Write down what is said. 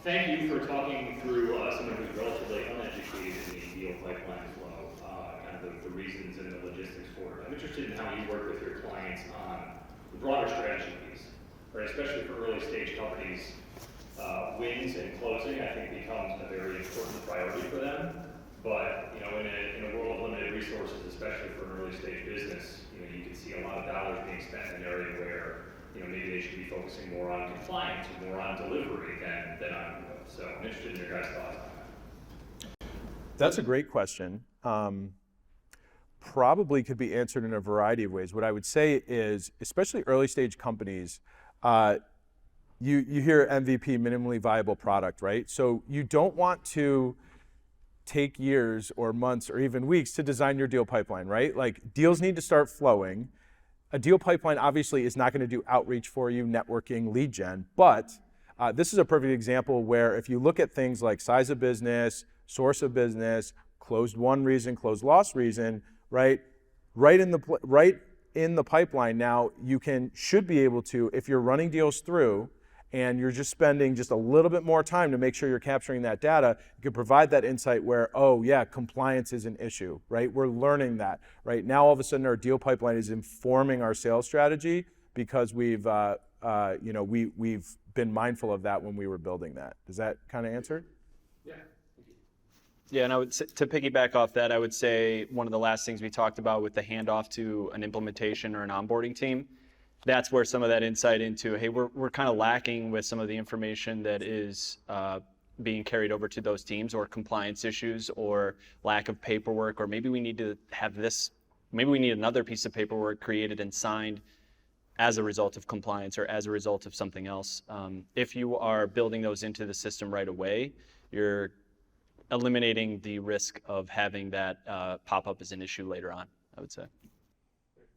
Thank you for talking through someone who's relatively uneducated in the deal pipeline as well, kind of the reasons and the logistics for it. I'm interested in how you work with your clients on the broader strategy piece, right? Especially for early stage companies. Wins and closing, I think, becomes a very important priority for them. But in a world of limited resources, especially for an early stage business, you can see a lot of dollars being spent in an area where maybe they should be focusing more on compliance or more on delivery than on growth. So I'm interested in your guys' thoughts on that. That's a great question. Probably could be answered in a variety of ways. What I would say is, especially early stage companies, you hear MVP, minimally viable product, right? So you don't want to take years or months or even weeks to design your deal pipeline, right? Like, deals need to start flowing. A deal pipeline obviously is not going to do outreach for you, networking, lead gen, but this is a perfect example where if you look at things like size of business, source of business, closed won reason, closed loss reason, right in the pipeline now, should be able to, if you're running deals through and you're just spending just a little bit more time to make sure you're capturing that data, you can provide that insight where, oh yeah, compliance is an issue, right? We're learning that, right? Now all of a sudden our deal pipeline is informing our sales strategy because we've been mindful of that when we were building that. Does that kind of answer? Yeah. Yeah, and to piggyback off that, I would say one of the last things we talked about with the handoff to an implementation or an onboarding team, that's where some of that insight into, hey, we're kind of lacking with some of the information that is being carried over to those teams, or compliance issues, or lack of paperwork, or maybe we need to have this, maybe we need another piece of paperwork created and signed as a result of compliance or as a result of something else. If you are building those into the system right away, you're eliminating the risk of having that pop up as an issue later on, I would say.